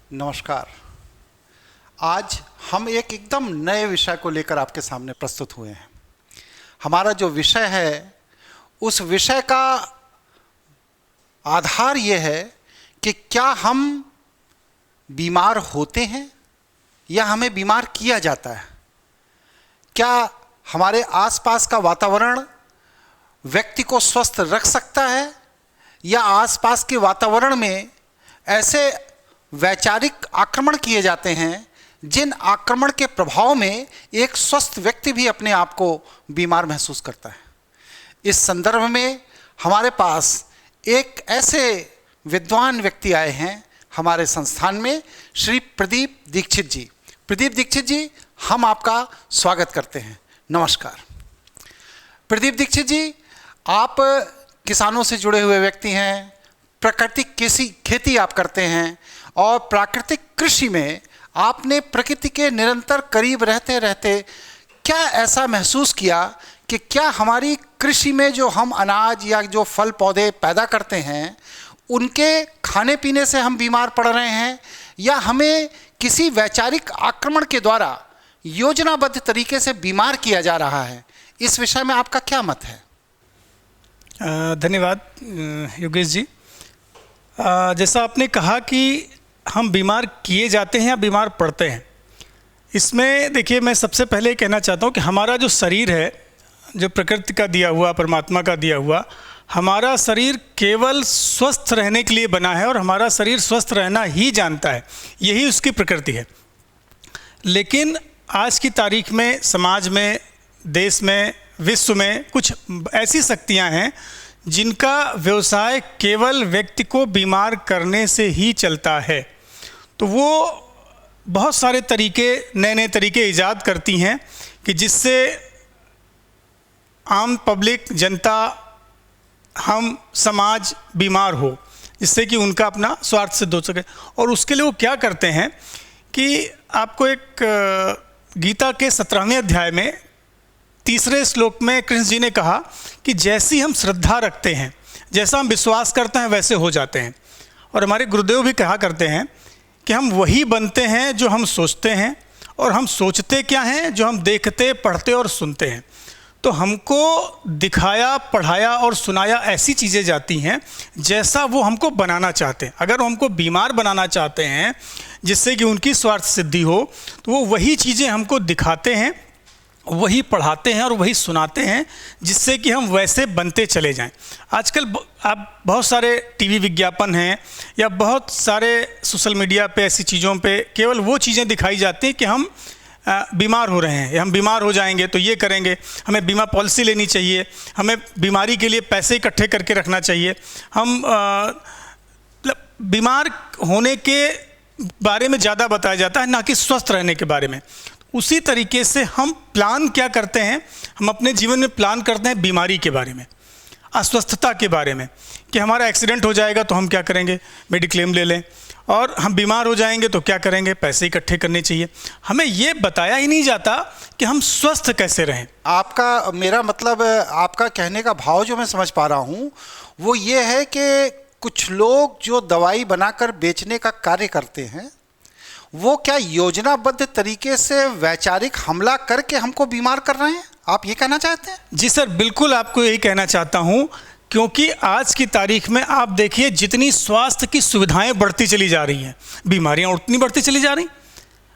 नमस्कार। आज हम एक एकदम नए विषय को लेकर आपके सामने प्रस्तुत हुए हैं। हमारा जो विषय है उस विषय का आधार ये है कि क्या हम बीमार होते हैं या हमें बीमार किया जाता है। क्या हमारे आसपास का वातावरण व्यक्ति को स्वस्थ रख सकता है या आसपास के वातावरण में ऐसे वैचारिक आक्रमण किए जाते हैं जिन आक्रमण के प्रभाव में एक स्वस्थ व्यक्ति भी अपने आप को बीमार महसूस करता है। इस संदर्भ में हमारे पास एक ऐसे विद्वान व्यक्ति आए हैं हमारे संस्थान में, श्री प्रदीप दीक्षित जी। प्रदीप दीक्षित जी, हम आपका स्वागत करते हैं। नमस्कार। प्रदीप दीक्षित जी, आप किसानों से जुड़े हुए व्यक्ति हैं, प्राकृतिक खेती आप करते हैं और प्राकृतिक कृषि में आपने प्रकृति के निरंतर करीब रहते रहते क्या ऐसा महसूस किया कि क्या हमारी कृषि में जो हम अनाज या जो फल पौधे पैदा करते हैं उनके खाने पीने से हम बीमार पड़ रहे हैं या हमें किसी वैचारिक आक्रमण के द्वारा योजनाबद्ध तरीके से बीमार किया जा रहा है। इस विषय में आपका क्या मत है? धन्यवाद योगेश जी। जैसा आपने कहा कि हम बीमार किए जाते हैं या बीमार पड़ते हैं, इसमें देखिए मैं सबसे पहले कहना चाहता हूँ कि हमारा जो शरीर है, जो प्रकृति का दिया हुआ, परमात्मा का दिया हुआ, हमारा शरीर केवल स्वस्थ रहने के लिए बना है और हमारा शरीर स्वस्थ रहना ही जानता है, यही उसकी प्रकृति है। लेकिन आज की तारीख में, समाज में, देश में, विश्व में कुछ ऐसी शक्तियाँ हैं जिनका व्यवसाय केवल व्यक्ति को बीमार करने से ही चलता है। तो वो बहुत सारे तरीके, नए नए तरीके ईजाद करती हैं कि जिससे आम पब्लिक, जनता, हम समाज बीमार हो, जिससे कि उनका अपना स्वार्थ सिद्ध हो सके। और उसके लिए वो क्या करते हैं कि आपको एक गीता के 17वें अध्याय में 3रे श्लोक में कृष्ण जी ने कहा कि जैसी हम श्रद्धा रखते हैं, जैसा हम विश्वास करते हैं वैसे हो जाते हैं। और हमारे गुरुदेव भी कहा करते हैं कि हम वही बनते हैं जो हम सोचते हैं, और हम सोचते क्या हैं? जो हम देखते, पढ़ते और सुनते हैं। तो हमको दिखाया, पढ़ाया और सुनाया ऐसी चीज़ें जाती हैं जैसा वो हमको बनाना चाहते हैं। अगर वो हमको बीमार बनाना चाहते हैं जिससे कि उनकी स्वार्थ सिद्धि हो, तो वो वही चीज़ें हमको दिखाते हैं, वही पढ़ाते हैं और वही सुनाते हैं जिससे कि हम वैसे बनते चले जाएं। आजकल आप बहुत सारे टीवी विज्ञापन हैं या बहुत सारे सोशल मीडिया पे ऐसी चीज़ों पे केवल वो चीज़ें दिखाई जाती हैं कि हम बीमार हो रहे हैं या हम बीमार हो जाएंगे तो ये करेंगे, हमें बीमा पॉलिसी लेनी चाहिए, हमें बीमारी के लिए पैसे इकट्ठे करके रखना चाहिए, हम बीमार होने के बारे में ज़्यादा बताया जाता है, ना कि स्वस्थ रहने के बारे में। उसी तरीके से हम प्लान क्या करते हैं, हम अपने जीवन में प्लान करते हैं बीमारी के बारे में, अस्वस्थता के बारे में, कि हमारा एक्सीडेंट हो जाएगा तो हम क्या करेंगे, मेडिक्लेम ले लें, और हम बीमार हो जाएंगे तो क्या करेंगे, पैसे इकट्ठे करने चाहिए। हमें ये बताया ही नहीं जाता कि हम स्वस्थ कैसे रहें। आपका, मेरा मतलब आपका कहने का भाव जो मैं समझ पा रहा हूँ वो ये है कि कुछ लोग जो दवाई बनाकर बेचने का कार्य करते हैं वो क्या योजनाबद्ध तरीके से वैचारिक हमला करके हमको बीमार कर रहे हैं? आप ये कहना चाहते हैं? जी सर, बिल्कुल आपको यही कहना चाहता हूँ, क्योंकि आज की तारीख में आप देखिए जितनी स्वास्थ्य की सुविधाएं बढ़ती चली जा रही हैं, बीमारियां उतनी बढ़ती चली जा रही।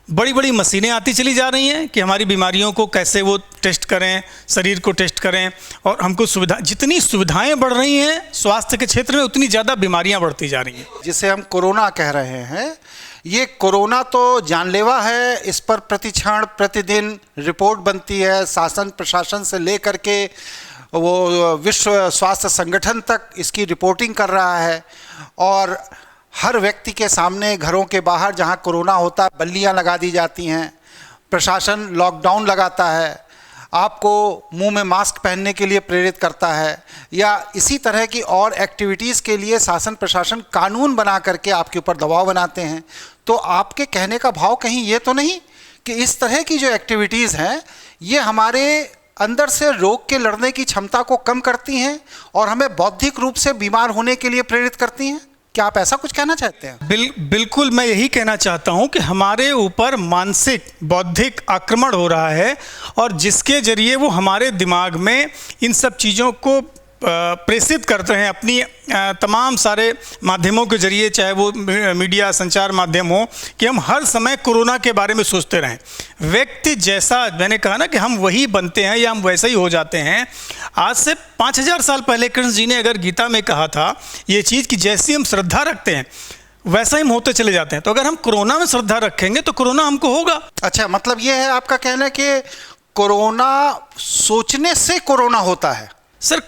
बड़ी बड़ी मशीनें आती चली जा रही हैं कि हमारी बीमारियों को कैसे वो टेस्ट करें, शरीर को टेस्ट करें, और हमको जितनी सुविधाएं बढ़ रही हैं स्वास्थ्य के क्षेत्र में, उतनी ज़्यादा बीमारियां बढ़ती जा रही हैं। जिसे हम कोरोना कह रहे हैं, ये कोरोना तो जानलेवा है। इस पर प्रतिक्षण प्रतिदिन रिपोर्ट बनती है, शासन प्रशासन से लेकर के वो विश्व स्वास्थ्य संगठन तक इसकी रिपोर्टिंग कर रहा है। और हर व्यक्ति के सामने, घरों के बाहर जहां कोरोना होता है, बल्लियां लगा दी जाती हैं, प्रशासन लॉकडाउन लगाता है, आपको मुंह में मास्क पहनने के लिए प्रेरित करता है, या इसी तरह की और एक्टिविटीज़ के लिए शासन प्रशासन कानून बना करके आपके ऊपर दबाव बनाते हैं। तो आपके कहने का भाव कहीं ये तो नहीं कि इस तरह की जो एक्टिविटीज़ हैं ये हमारे अंदर से रोग के लड़ने की क्षमता को कम करती हैं और हमें बौद्धिक रूप से बीमार होने के लिए प्रेरित करती हैं? क्या आप ऐसा कुछ कहना चाहते हैं? बिल्कुल मैं यही कहना चाहता हूं कि हमारे ऊपर मानसिक बौद्धिक आक्रमण हो रहा है, और जिसके जरिए वो हमारे दिमाग में इन सब चीज़ों को प्रेषित करते हैं अपनी तमाम सारे माध्यमों के जरिए, चाहे वो मीडिया संचार माध्यम हो, कि हम हर समय कोरोना के बारे में सोचते रहें। व्यक्ति जैसा, मैंने कहा ना कि हम वही बनते हैं या हम वैसे ही हो जाते हैं। आज से 5000 साल पहले कृष्ण जी ने अगर गीता में कहा था ये चीज़ कि जैसी हम श्रद्धा रखते हैं वैसा ही हम होते चले जाते हैं, तो अगर हम कोरोना में श्रद्धा रखेंगे तो कोरोना हमको होगा। अच्छा, मतलब ये है आपका कहना कि कोरोना सोचने से कोरोना होता है? सर,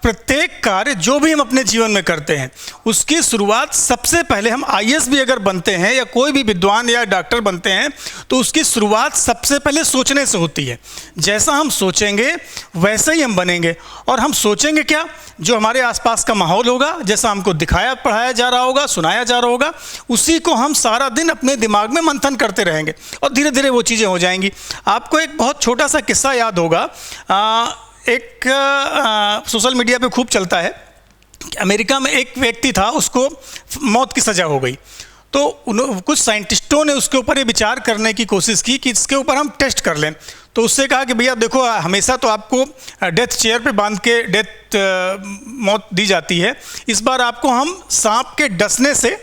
प्रत्येक कार्य जो भी हम अपने जीवन में करते हैं उसकी शुरुआत सबसे पहले, हम आईएएस भी अगर बनते हैं या कोई भी विद्वान या डॉक्टर बनते हैं तो उसकी शुरुआत सबसे पहले सोचने से होती है। जैसा हम सोचेंगे वैसे ही हम बनेंगे। और हम सोचेंगे क्या? जो हमारे आसपास का माहौल होगा, जैसा हमको दिखाया पढ़ाया जा रहा होगा, सुनाया जा रहा होगा, उसी को हम सारा दिन अपने दिमाग में मंथन करते रहेंगे और धीरे धीरे वो चीज़ें हो जाएंगी। आपको एक बहुत छोटा सा किस्सा याद होगा, एक सोशल मीडिया पे खूब चलता है कि अमेरिका में एक व्यक्ति था, उसको मौत की सज़ा हो गई। तो कुछ साइंटिस्टों ने उसके ऊपर ये विचार करने की कोशिश की कि इसके ऊपर हम टेस्ट कर लें। तो उससे कहा कि भैया देखो, हमेशा तो आपको डेथ चेयर पे बांध के मौत दी जाती है, इस बार आपको हम सांप के डसने से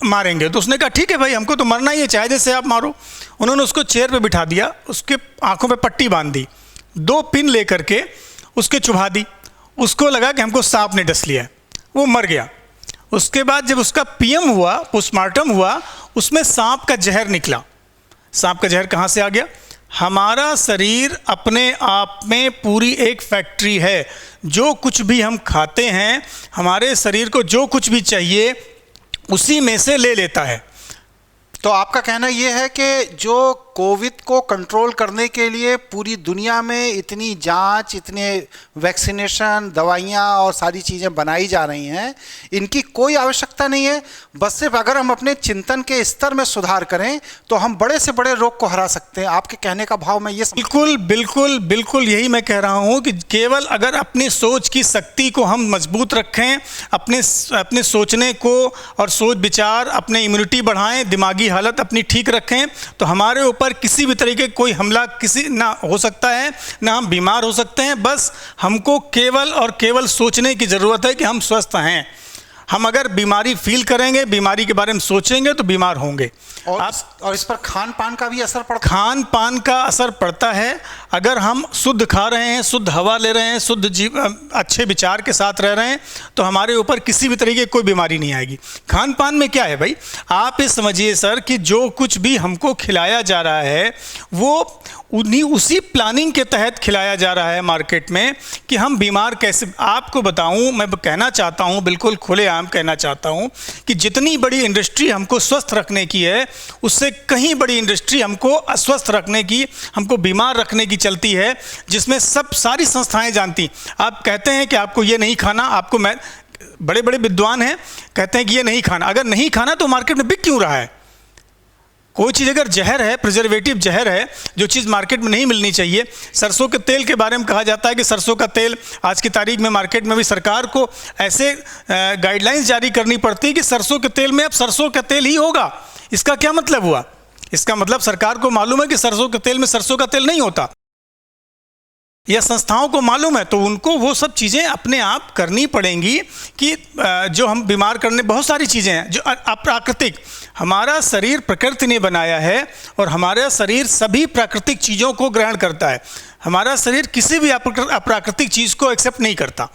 मारेंगे। तो उसने कहा ठीक है भाई, हमको तो मरना ही है, चाहे जैसे आप मारो। उन्होंने उसको चेयर पे बिठा दिया, उसके आंखों पे पट्टी बांध दी, 2 पिन लेकर के उसके चुभा दी। उसको लगा कि हमको सांप ने डस लिया है, वो मर गया। उसके बाद जब उसका पीएम हुआ, पोस्टमार्टम हुआ, उसमें सांप का जहर निकला। सांप का जहर कहाँ से आ गया? हमारा शरीर अपने आप में पूरी एक फैक्ट्री है। जो कुछ भी हम खाते हैं, हमारे शरीर को जो कुछ भी चाहिए उसी में से ले लेता है। तो आपका कहना यह है कि जो कोविड को कंट्रोल करने के लिए पूरी दुनिया में इतनी जांच, इतने वैक्सीनेशन, दवाइयां और सारी चीज़ें बनाई जा रही हैं, इनकी कोई आवश्यकता नहीं है। बस सिर्फ अगर हम अपने चिंतन के स्तर में सुधार करें तो हम बड़े से बड़े रोग को हरा सकते हैं। आपके कहने का भाव मैं ये बिल्कुल बिल्कुल बिल्कुल यही मैं कह रहा हूँ कि केवल अगर अपनी सोच की शक्ति को हम मजबूत रखें, अपने सोचने को और सोच विचार, अपने इम्यूनिटी बढ़ाएं, दिमागी हालत अपनी ठीक रखें, तो हमारे ऊपर किसी भी तरीके कोई हमला किसी ना हो सकता है, ना हम बीमार हो सकते हैं। बस हमको केवल और केवल सोचने की ज़रूरत है कि हम स्वस्थ हैं। हम अगर बीमारी फील करेंगे, बीमारी के बारे में सोचेंगे तो बीमार होंगे। और इस पर खान पान का भी असर पड़ता है। खान पान का असर पड़ता है। अगर हम शुद्ध खा रहे हैं, शुद्ध हवा ले रहे हैं, शुद्ध अच्छे विचार के साथ रह रहे हैं, तो हमारे ऊपर किसी भी तरीके की कोई बीमारी नहीं आएगी। खान पान में क्या है भाई, आप ये समझिए सर कि जो कुछ भी हमको खिलाया जा रहा है वो उसी प्लानिंग के तहत खिलाया जा रहा है मार्केट में कि हम बीमार कैसे। आपको बताऊं, मैं कहना चाहता हूं, बिल्कुल खुलेआम कहना चाहता हूं कि जितनी बड़ी इंडस्ट्री हमको स्वस्थ रखने की है, उससे कहीं बड़ी इंडस्ट्री हमको अस्वस्थ रखने की, हमको बीमार रखने की चलती है, जिसमें सारी संस्थाएं जानती। आप कहते हैं कि आपको ये नहीं खाना, आपको बड़े बड़े विद्वान हैं कहते हैं कि ये नहीं खाना। अगर नहीं खाना तो मार्केट में बिक क्यों रहा है? कोई चीज़ अगर जहर है, प्रिजर्वेटिव जहर है, जो चीज़ मार्केट में नहीं मिलनी चाहिए। सरसों के तेल के बारे में कहा जाता है कि सरसों का तेल आज की तारीख में मार्केट में भी सरकार को ऐसे गाइडलाइंस जारी करनी पड़ती है कि सरसों के तेल में अब सरसों का तेल ही होगा। इसका क्या मतलब हुआ? इसका मतलब सरकार को मालूम है कि सरसों के तेल में सरसों का तेल नहीं होता, या संस्थाओं को मालूम है, तो उनको वो सब चीज़ें अपने आप करनी पड़ेंगी कि जो हम बीमार करने, बहुत सारी चीज़ें हैं जो अप्राकृतिक, हमारा शरीर प्रकृति ने बनाया है और हमारा शरीर सभी प्राकृतिक चीज़ों को ग्रहण करता है। हमारा शरीर किसी भी अप्राकृतिक चीज़ को एक्सेप्ट नहीं करता,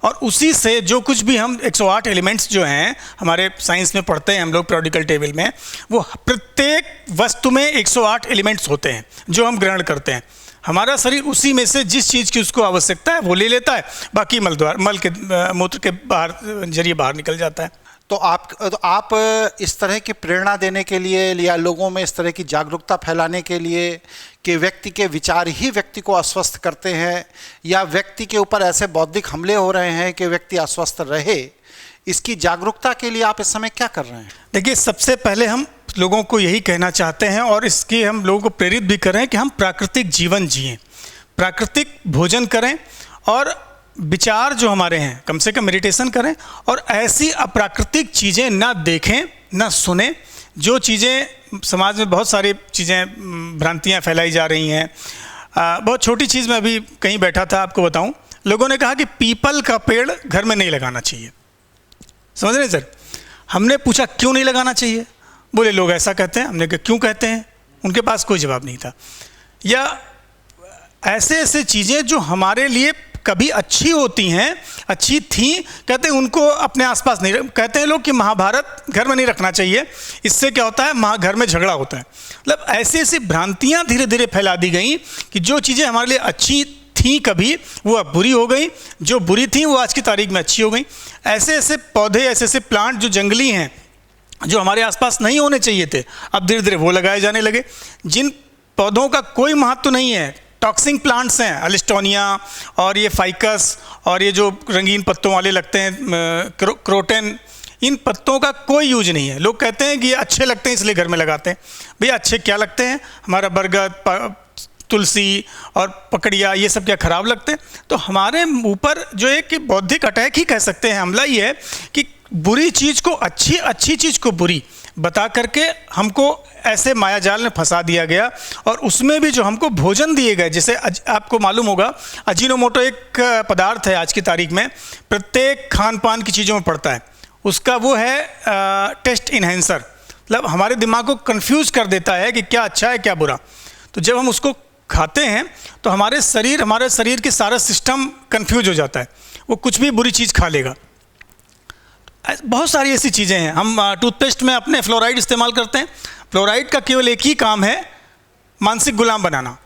और उसी से जो कुछ भी हम 108 एलिमेंट्स जो हैं हमारे साइंस में पढ़ते हैं हम लोग पीरियोडिकल टेबल में, वो प्रत्येक वस्तु में 108 एलिमेंट्स होते हैं जो हम ग्रहण करते हैं। हमारा शरीर उसी में से जिस चीज़ की उसको आवश्यकता है वो ले लेता है, बाकी मल के मूत्र के जरिए बाहर निकल जाता है। तो आप इस तरह की प्रेरणा देने के लिए या लोगों में इस तरह की जागरूकता फैलाने के लिए कि व्यक्ति के विचार ही व्यक्ति को अस्वस्थ करते हैं, या व्यक्ति के ऊपर ऐसे बौद्धिक हमले हो रहे हैं कि व्यक्ति अस्वस्थ रहे, इसकी जागरूकता के लिए आप इस समय क्या कर रहे हैं? देखिए, सबसे पहले हम लोगों को यही कहना चाहते हैं और इसके हम लोगों को प्रेरित भी कर रहे हैं कि हम प्राकृतिक जीवन जिएं, प्राकृतिक भोजन करें। और विचार जो हमारे हैं कम से कम मेडिटेशन करें और ऐसी अप्राकृतिक चीज़ें ना देखें ना सुने। जो चीज़ें समाज में बहुत सारी चीज़ें भ्रांतियाँ फैलाई जा रही हैं। बहुत छोटी चीज़ में अभी कहीं बैठा था, आपको बताऊं, लोगों ने कहा कि पीपल का पेड़ घर में नहीं लगाना चाहिए। समझ रहे हैं सर? हमने पूछा क्यों नहीं लगाना चाहिए, बोले लोग ऐसा कहते हैं। हमने कहा क्यों कहते हैं, उनके पास कोई जवाब नहीं था। या ऐसे ऐसे चीज़ें जो हमारे लिए कभी अच्छी होती हैं, अच्छी थी, कहते हैं उनको अपने आसपास नहीं। कहते हैं लोग कि महाभारत घर में नहीं रखना चाहिए, इससे क्या होता है, घर में झगड़ा होता है। मतलब ऐसी ऐसी भ्रांतियाँ धीरे धीरे फैला दी गई कि जो चीज़ें हमारे लिए अच्छी थी कभी, वो अब बुरी हो गई, जो बुरी थी वो आज की तारीख में अच्छी हो गई। ऐसे ऐसे पौधे, ऐसे ऐसे प्लांट जो जंगली हैं, जो हमारे आसपास नहीं होने चाहिए थे, अब धीरे धीरे वो लगाए जाने लगे। जिन पौधों का कोई महत्व नहीं है, टॉक्सिक प्लांट्स हैं, अलिस्टोनिया और ये फाइकस और ये जो रंगीन पत्तों वाले लगते हैं क्रोटन, इन पत्तों का कोई यूज नहीं है। लोग कहते हैं कि ये अच्छे लगते हैं इसलिए घर में लगाते हैं। भैया अच्छे क्या लगते हैं? हमारा बरगद, तुलसी और पकड़िया, ये सब क्या खराब लगते हैं? तो हमारे ऊपर जो है कि बौद्धिक अटैक ही कह सकते हैं, हमला ये है कि बुरी चीज़ को अच्छी, अच्छी चीज़ को बुरी बता करके हमको ऐसे मायाजाल में फंसा दिया गया। और उसमें भी जो हमको भोजन दिए गए, जैसे आपको मालूम होगा अजीनोमोटो एक पदार्थ है आज की तारीख में प्रत्येक खान पान की चीज़ों में पड़ता है। उसका वो है टेस्ट इन्हेंसर, मतलब हमारे दिमाग को कंफ्यूज कर देता है कि क्या अच्छा है क्या बुरा। तो जब हम उसको खाते हैं तो हमारे शरीर के सारा सिस्टम कंफ्यूज हो जाता है, वो कुछ भी बुरी चीज़ खा लेगा। बहुत सारी ऐसी चीज़ें हैं। हम टूथपेस्ट में अपने फ्लोराइड इस्तेमाल करते हैं। फ्लोराइड का केवल एक ही काम है, मानसिक गुलाम बनाना।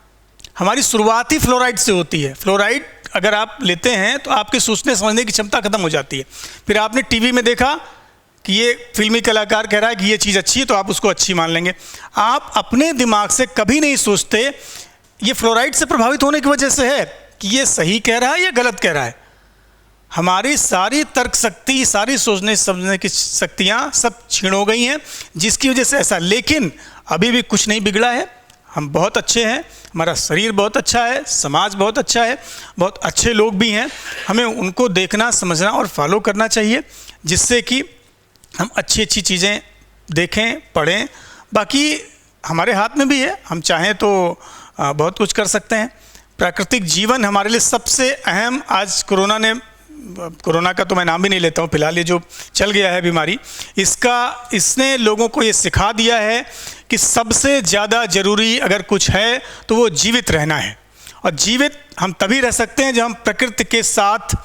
हमारी शुरुआत ही फ्लोराइड से होती है। फ्लोराइड अगर आप लेते हैं तो आपके सोचने समझने की क्षमता खत्म हो जाती है। फिर आपने टीवी में देखा कि ये फिल्मी कलाकार कह रहा है कि ये चीज़ अच्छी है, तो आप उसको अच्छी मान लेंगे। आप अपने दिमाग से कभी नहीं सोचते ये फ्लोराइड से प्रभावित होने की वजह से है कि ये सही कह रहा है या गलत कह रहा है। हमारी सारी तर्क शक्ति, सारी सोचने समझने की शक्तियाँ सब छीन हो गई हैं, जिसकी वजह से ऐसा। लेकिन अभी भी कुछ नहीं बिगड़ा है, हम बहुत अच्छे हैं, हमारा शरीर बहुत अच्छा है, समाज बहुत अच्छा है, बहुत अच्छे लोग भी हैं। हमें उनको देखना, समझना और फॉलो करना चाहिए, जिससे कि हम अच्छी अच्छी चीज़ें देखें, पढ़ें। बाकी हमारे हाथ में भी है, हम चाहें तो बहुत कुछ कर सकते हैं। प्राकृतिक जीवन हमारे लिए सबसे अहम। आज कोरोना का तो मैं नाम भी नहीं लेता हूँ, फिलहाल ये जो चल गया है बीमारी, इसने लोगों को ये सिखा दिया है कि सबसे ज़्यादा ज़रूरी अगर कुछ है तो वो जीवित रहना है। और जीवित हम तभी रह सकते हैं जब हम प्रकृति के साथ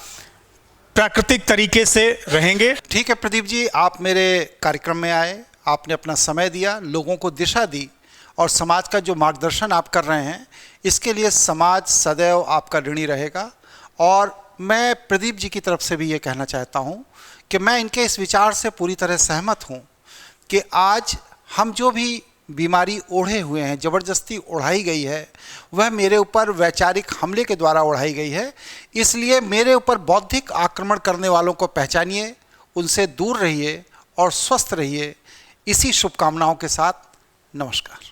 प्राकृतिक तरीके से रहेंगे। ठीक है प्रदीप जी, आप मेरे कार्यक्रम में आए, आपने अपना समय दिया, लोगों को दिशा दी, और समाज का जो मार्गदर्शन आप कर रहे हैं, इसके लिए समाज सदैव आपका ऋणी रहेगा। और मैं प्रदीप जी की तरफ से भी ये कहना चाहता हूँ कि मैं इनके इस विचार से पूरी तरह सहमत हूँ कि आज हम जो भी बीमारी ओढ़े हुए हैं, ज़बरदस्ती ओढ़ाई गई है, वह मेरे ऊपर वैचारिक हमले के द्वारा ओढ़ाई गई है। इसलिए मेरे ऊपर बौद्धिक आक्रमण करने वालों को पहचानिए, उनसे दूर रहिए और स्वस्थ रहिए। इसी शुभकामनाओं के साथ नमस्कार।